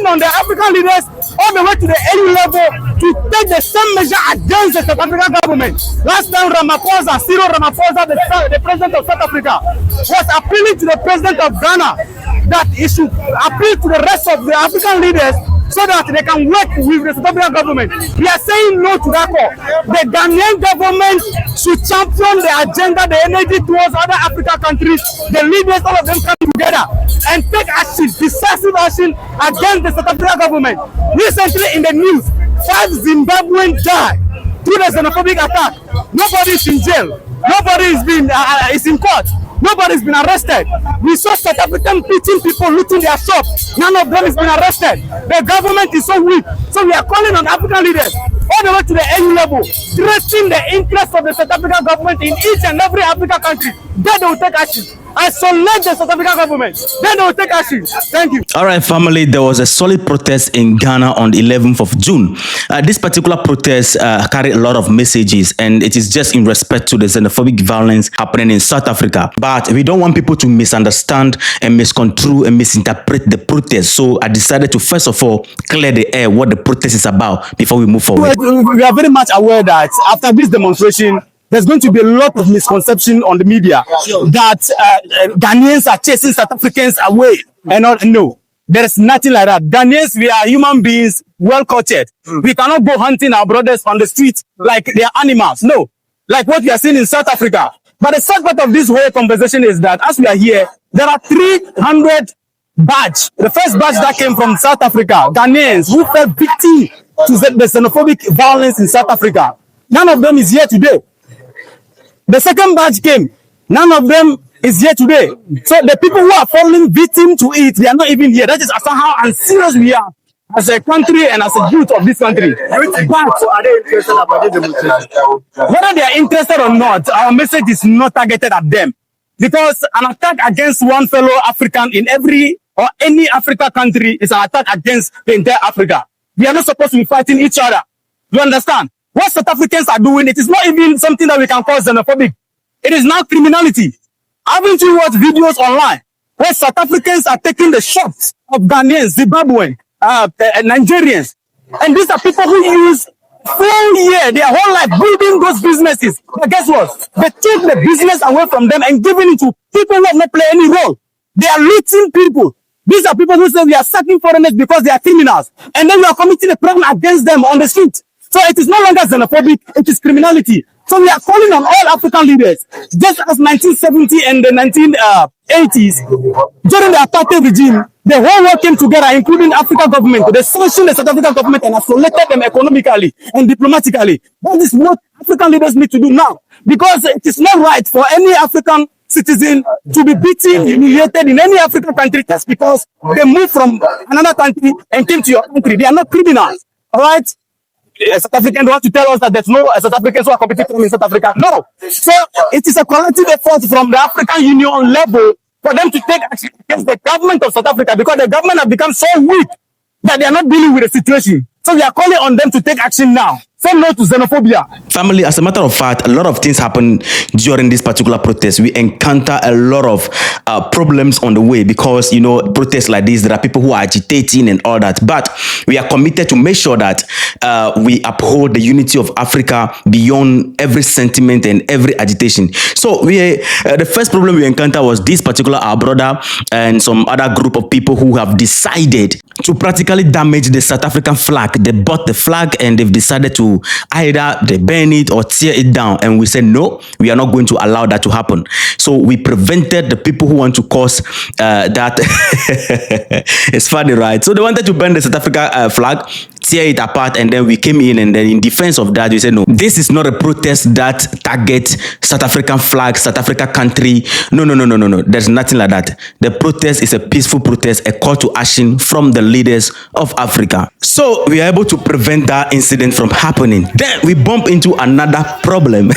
on the African leaders all the way to the AU level to take the same measure against the South African government. Last time Cyril Ramaphosa, the president of South Africa, was appealing to the president of Ghana that he should appeal to the rest of the African leaders so that they can work with the South African government. We are saying no to that call. The Ghanaian government should champion the agenda, the energy towards other African countries. The leaders, all of them come together and take action, decisive action against the South African government. Recently in the news, 5 Zimbabweans died through the xenophobic attack. Nobody is in jail. Nobody is in court. Nobody's been arrested. We saw South African beating people, looting their shops. None of them has been arrested. The government is so weak. So we are calling on African leaders all the way to the AU level, stressing the interests of the South African government in each and every African country. Then they will take action. Isolate the South African government. Then they will take action. Thank you. All right, family, there was a solid protest in Ghana on the 11th of June. This particular protest carried a lot of messages, and it is just in respect to the xenophobic violence happening in South Africa. But we don't want people to misunderstand and misconstrue and misinterpret the protest. So I decided to first of all clear the air what the protest is about before we move forward. We are very much aware that after this demonstration, there's going to be a lot of misconception on the media that Ghanaians are chasing South Africans away. And no, there is nothing like that. Ghanaians, we are human beings, well cultured. We cannot go hunting our brothers on the street like they are animals. No, like what we are seeing in South Africa. But the sad part of this whole conversation is that as we are here, there are 300 batch. The first batch that came from South Africa, Ghanaians who fell victim to the xenophobic violence in South Africa. None of them is here today. The second batch came. None of them is here today. So the people who are falling victim to it, they are not even here. That is how unserious we are as a country and as a youth of this country. But are they interested about the demonstration? Whether they are interested or not, our message is not targeted at them. Because an attack against one fellow African in every or any Africa country is an attack against the entire Africa. We are not supposed to be fighting each other. You understand? What South Africans are doing, it is not even something that we can call xenophobic. It is now criminality. Haven't you watched videos online where South Africans are taking the shots of Ghanaians, Zimbabwean, Nigerians? And these are people who use full year, their whole life building those businesses. But guess what? They take the business away from them and giving it to people who have not played any role. They are looting people. These are people who say we are sacking foreigners because they are criminals. And then we are committing a crime against them on the street. So it is no longer xenophobic, it is criminality. So we are calling on all African leaders, just as 1970 and the 1980s, during the apartheid regime, the whole world came together, including African government. They sanctioned the South African government and isolated them economically and diplomatically. That is what African leaders need to do now. Because it is not right for any African citizen to be beaten, humiliated in any African country just because they moved from another country and came to your country. They are not criminals. All right? South Africans want to tell us that there's no South Africans who are competing in South Africa. No. So it is a collective effort from the African Union level for them to take action against the government of South Africa because the government has become so weak that they are not dealing with the situation. So we are calling on them to take action now. Say no to xenophobia. Family, as a matter of fact, a lot of things happen during this particular protest. We encounter a lot of problems on the way because, you know, protests like this, there are people who are agitating and all that. But we are committed to make sure that we uphold the unity of Africa beyond every sentiment and every agitation. So the first problem we encounter was this particular our brother and some other group of people who have decided to practically damage the South African flag. They bought the flag and they've decided to either they burn it or tear it down, and we said no, we are not going to allow that to happen. So we prevented the people who want to cause that. It's funny, right? So they wanted to burn the South Africa flag, tear it apart, and then we came in, and then in defense of that we said no, this is not a protest that targets South African flag, South Africa country. No, there's nothing like that. The protest is a peaceful protest, a call to action from the leaders of Africa. So we are able to prevent that incident from happening. Then we bump into another problem.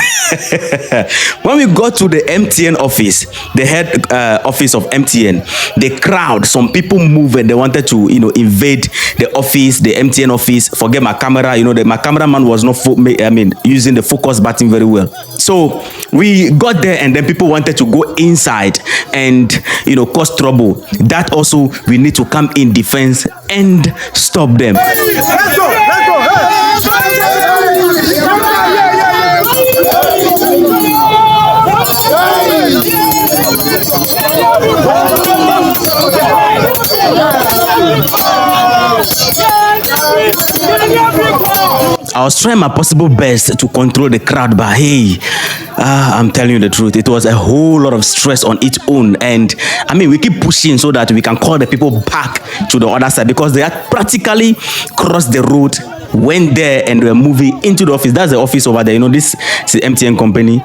When we got to the MTN office, the head office of MTN, the crowd, some people moved and they wanted to, invade the office, the MTN office. office, forget my camera. You know, my cameraman was not, using the focus button very well. So we got there, and then people wanted to go inside and, you know, cause trouble. That also, we need to come in defense and stop them. Let's go. I was trying my possible best to control the crowd, but hey, I'm telling you the truth, it was a whole lot of stress on its own. And I mean, we keep pushing so that we can call the people back to the other side, because they had practically crossed the road, went there, and were moving into the office. That's the office over there. You know, this is the MTN company,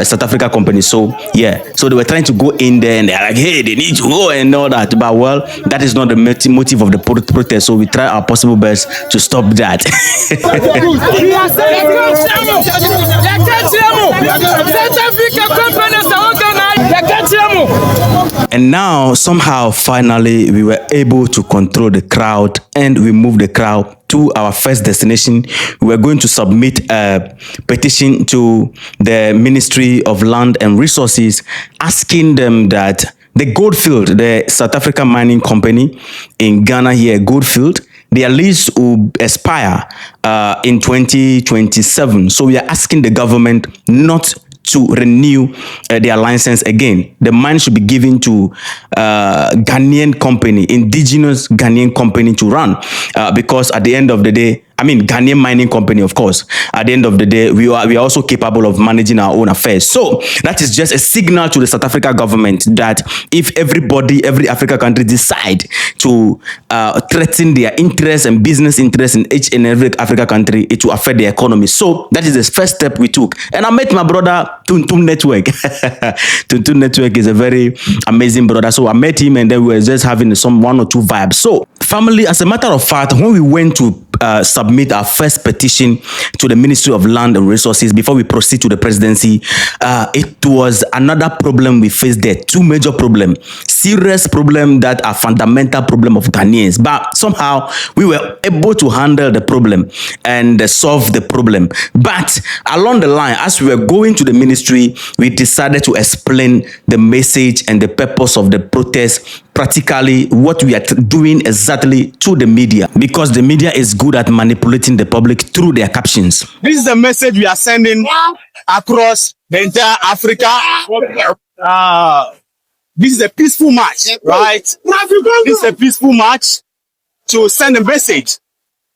South Africa company. So yeah, so they were trying to go in there, and they're like, hey, they need to go and all that. But well, that is not the motive of the protest. So we try our possible best to stop that. And now, somehow, finally, we were able to control the crowd, and we moved the crowd to our first destination. We were going to submit a petition to the Ministry of Land and Resources, asking them that the Goldfield, the South African mining company in Ghana here, Goldfield, their lease will expire in 2027. So we are asking the government not to renew their license again. The mine should be given to Ghanaian company, indigenous Ghanaian company to run, because at the end of the day, I mean, Ghanaian mining company, of course. At the end of the day, we are also capable of managing our own affairs. So that is just a signal to the South Africa government that if every Africa country decide to threaten their interests and business interests in each and every Africa country, it will affect the economy. So that is the first step we took. And I met my brother Tuntum Network. Tuntum Network is a very amazing brother. So I met him, and then we were just having some one or two vibes. So family, as a matter of fact, when we went to submit our first petition to the Ministry of Land and Resources before we proceed to the presidency, it was another problem we faced there. Two major problems, serious problem that are fundamental problem of Ghanaians. But somehow we were able to handle the problem and solve the problem. But along the line, as we were going to the ministry, we decided to explain the message and the purpose of the protest, practically what we are doing exactly to the media, because the media is good at manipulating the public through their captions. This is the message we are sending across the entire Africa. This is a peaceful march, right? This is a peaceful march to send a message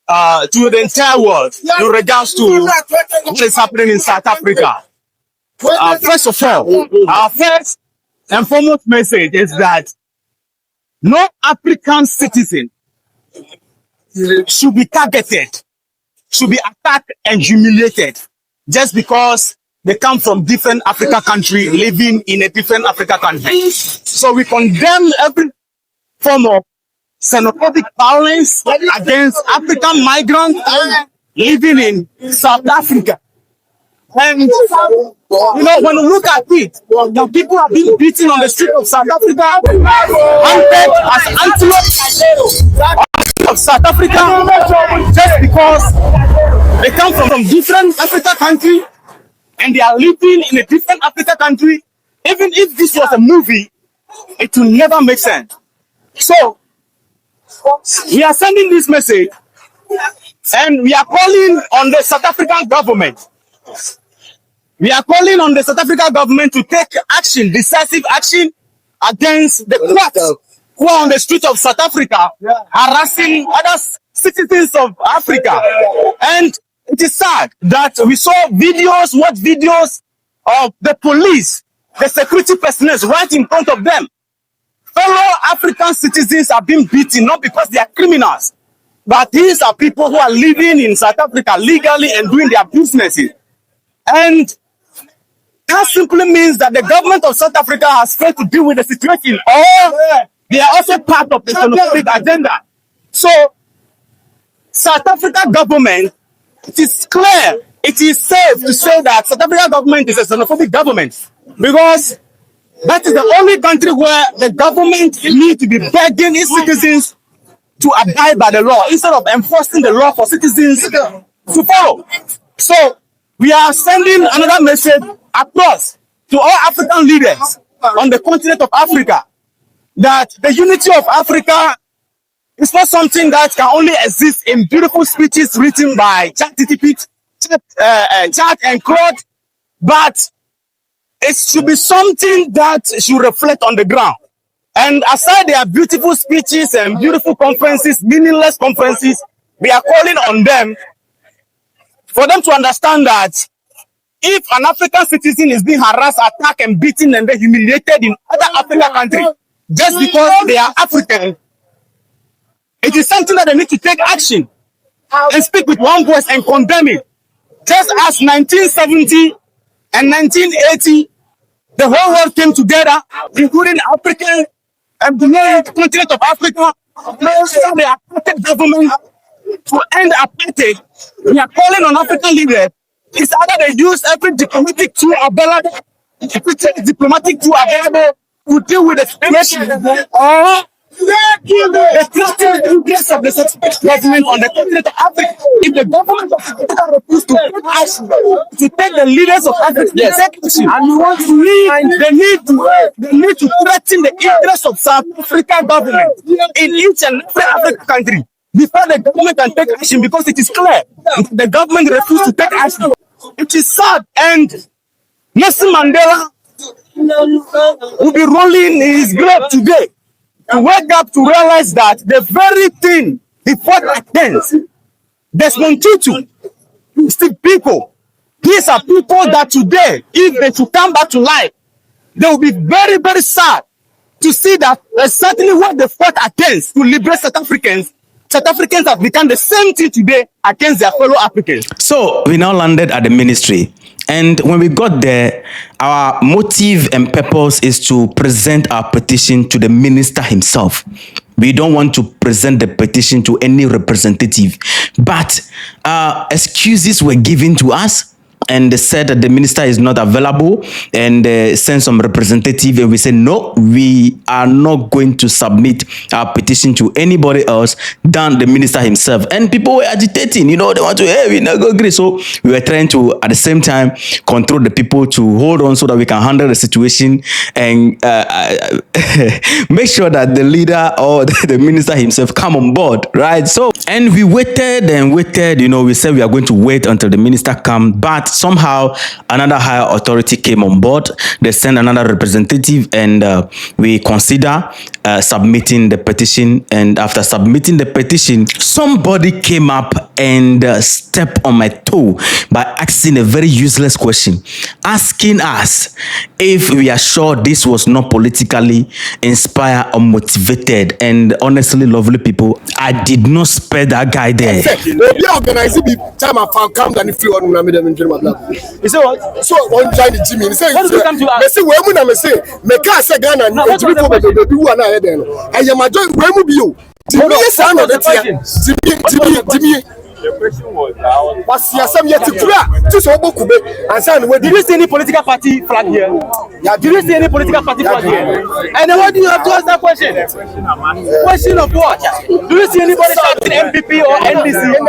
to the entire world in regards to what is happening in South Africa. First of all, our first and foremost message is that no African citizen should be targeted, should be attacked and humiliated just because they come from different Africa country, living in a different Africa country. So we condemn every form of xenophobic violence against African migrants living in South Africa. And, you know, when you look at it, the people are being beaten on the street of South Africa, hunted as antelope of South Africa, just because they come from different Africa country and they are living in a different Africa country. Even if this was a movie, it will never make sense. So, we are sending this message and we are calling on the South African government. We are calling on the South African government to take action, decisive action against the quacks who are on the street of South Africa, harassing other citizens of Africa. And it is sad that we saw watch videos of the police, the security personnel right in front of them. Fellow African citizens are being beaten, not because they are criminals, but these are people who are living in South Africa legally and doing their businesses. And that simply means that the government of South Africa has failed to deal with the situation, or they are also part of the xenophobic agenda. So, South Africa government, it is clear, it is safe to say that South Africa government is a xenophobic government, because that is the only country where the government needs to be begging its citizens to abide by the law instead of enforcing the law for citizens to follow. So we are sending another message across to all African leaders on the continent of Africa that the unity of Africa is not something that can only exist in beautiful speeches written by ChatGPT, Chat and Claude, but it should be something that should reflect on the ground. And aside their beautiful speeches and beautiful conferences, meaningless conferences, we are calling on them for them to understand that if an African citizen is being harassed, attacked, and beaten and then humiliated in other African countries just because they are African, it is something that they need to take action and speak with one voice and condemn it. Just as 1970 and 1980, the whole world came together, including African and the continent of Africa, the apartheid government to end apartheid. We are calling on African leaders. It's either they use every diplomatic tool available to deal with the situation, or the threatened interest of the government on the continent of Africa. If the government of Africa refuses to take action, to take the leaders of Africa, to take action, and we want to lead, they need to threaten the interest of South African government in each and every African country before the government can take action, because it is clear the government refuses to take action. It is sad, and Nelson Mandela will be rolling in his grave today to wake up to realize that the very thing he fought against, Desmond Tutu, Steve Biko, these are people that today, if they should come back to life, they will be very, very sad to see that certainly what they fought against to liberate South Africans have become the same thing today against their fellow Africans. So we now landed at the ministry. And when we got there, our motive and purpose is to present our petition to the minister himself. We don't want to present the petition to any representative. But excuses were given to us. And they said that the minister is not available, and sent some representative, and we said, no, we are not going to submit our petition to anybody else than the minister himself. And people were agitating, they want to, hey, we not go agree. So we were trying to, at the same time, control the people to hold on so that we can handle the situation and make sure that the leader or the minister himself come on board, right? So, and we waited and waited, we said we are going to wait until the minister come, but somehow another higher authority came on board. They sent another representative, and we consider submitting the petition. And after submitting the petition, somebody came up and stepped on my toe by asking a very useless question, asking us if we are sure this was not politically inspired or motivated. And honestly, lovely people, I did not spare that guy there. You say what? So one join the Jimmy. He say, what did you come to us? say where me say me can say Ghana. No, what was the question? I am a join where mu be you. Jimmy is son of the Jimmy. The question was what's your some yet to clear? Just over Kube and say where did you see any political party flag here? Yeah, did you see any political party flag here? And then what do you have to ask that question? Question of what? Do you see anybody shouting MPP or NDC?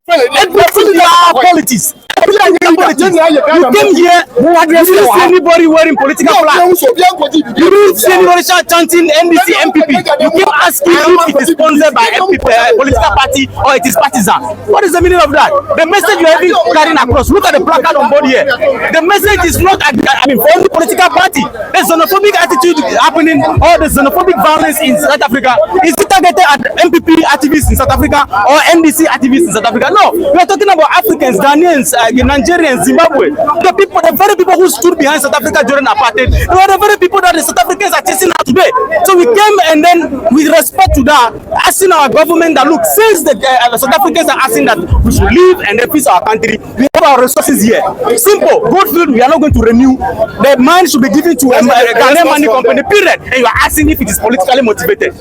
NPP are politics. You came here, you didn't see anybody wearing political flags. You didn't see anybody chanting NDC MPP. You keep asking if it is sponsored by MPP, political party, or it is partisan. What is the meaning of that? The message you are even carrying across, look at the placard on board here. The message is not, for any political party. The xenophobic attitude happening, or the xenophobic violence in South Africa, is it targeted at MPP activists in South Africa or NDC activists in South Africa? No, we are talking about Africans, Ghanaians, Nigerians, Zimbabwe, the very people who stood behind South Africa during apartheid. They were the very people that the South Africans are chasing out today. So we came, and then with respect to that, asking our government that, look, since the South Africans are asking that we should leave and then peace our country, we have our resources here. Simple. Goldfield, we are not going to renew. The mine should be given to a Ghanaian money company, period. And you are asking if it is politically motivated.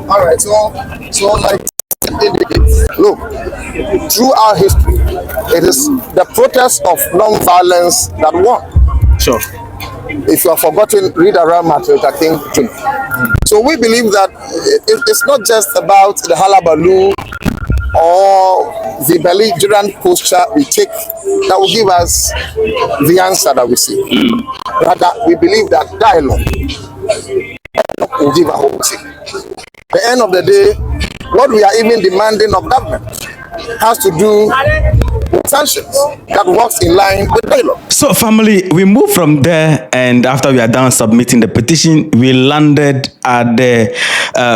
All right, so like look, through our history, it is the protest of non-violence that won. Sure. If you have forgotten, read around Martin Luther King Jr. So we believe that it's not just about the hullabaloo or the belligerent posture we take that will give us the answer that we seek. Rather, we believe that dialogue will give us what we seek. At the end of the day, what we are even demanding of government has to do with sanctions that works in line with dialogue. So family, we moved from there, and after we are done submitting the petition, we landed at the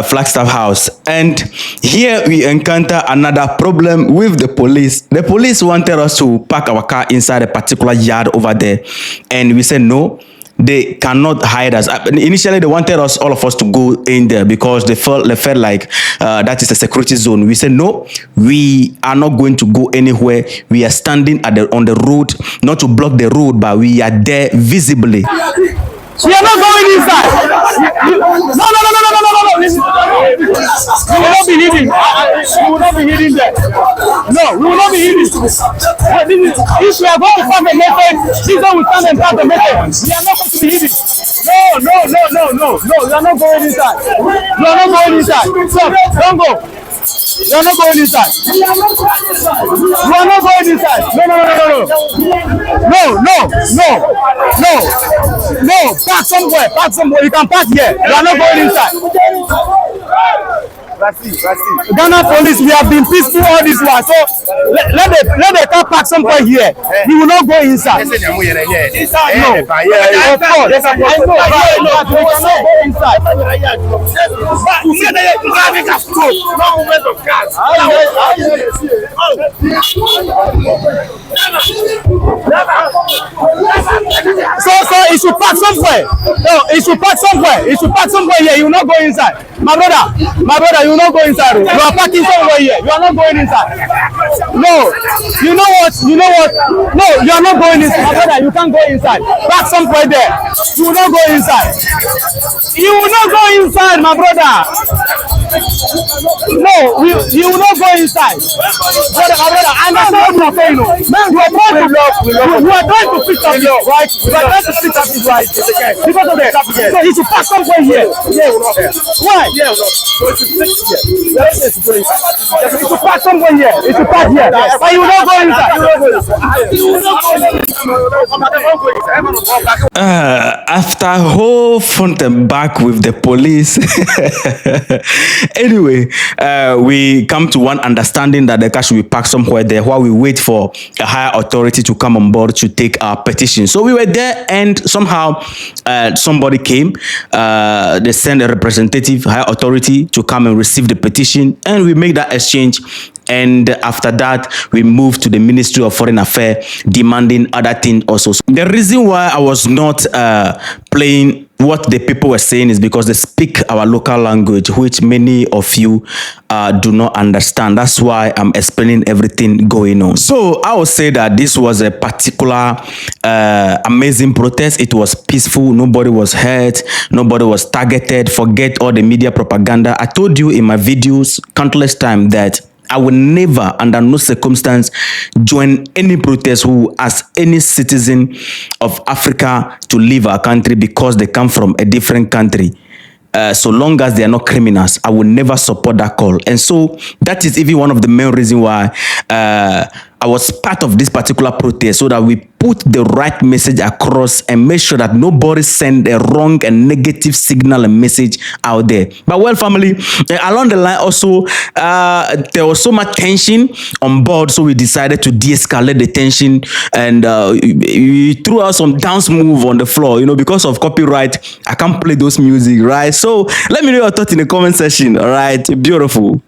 Flagstaff House, and here we encounter another problem with the police. The police wanted us to park our car inside a particular yard over there, and we said no. They cannot hide us. Initially, they wanted us, all of us, to go in there because they felt like that is a security zone. We said no, we are not going to go anywhere. We are standing on the road, not to block the road, but we are there visibly. We are not going inside. No. Listen. We will not be hidden. We will not be hidden there. No, we will not be hidden. If we are going to find a method, this one will stand and pass the method. We are not going to be hidden. No. We are not going inside. We are not going inside. Stop. Don't go. You are not going inside. You are not going inside. No. Park somewhere. You can park here. You are not going inside. Ghana police, we have been peaceful all this while. So let the car park somewhere here. We will not go inside. No. Of course. I know. But we cannot go inside. So it should park somewhere. No, it should park somewhere. It should park somewhere here. You will not go inside. My brother, you will not go inside. You are parking somewhere here. You are not going inside. No. You know what? No, you are not going inside. My brother, you can't go inside. Park somewhere there. You will not go inside. You will not go inside, my brother. No, you will not go inside. My brother, I understand what you are saying. Man, you are trying to fix up your right. You are trying to fix up his right. Because of that. So he should park somewhere here. Why? It should park somewhere here. It should park here. But you will not go inside. After whole front and back with the police, anyway, we come to one understanding that the car should be parked somewhere there while we wait for a higher authority to come on board to take our petition. So we were there, and somehow somebody came. They sent a representative, higher authority, to come and receive the petition, and we make that exchange. And after that, we moved to the Ministry of Foreign Affairs, demanding other things also. So the reason why I was not playing what the people were saying is because they speak our local language, which many of you do not understand. That's why I'm explaining everything going on. So I would say that this was a particular amazing protest. It was peaceful. Nobody was hurt. Nobody was targeted. Forget all the media propaganda. I told you in my videos countless times that I will never, under no circumstance, join any protest who asks any citizen of Africa to leave our country because they come from a different country. So long as they are not criminals, I will never support that call. And so that is even one of the main reasons why I was part of this particular protest, so that we put the right message across and make sure that nobody send a wrong and negative signal and message out there. But well, family, along the line also, there was so much tension on board, so we decided to de-escalate the tension, and we threw out some dance move on the floor. You know, because of copyright, I can't play those music, right? So let me know your thoughts in the comment section. All right, beautiful.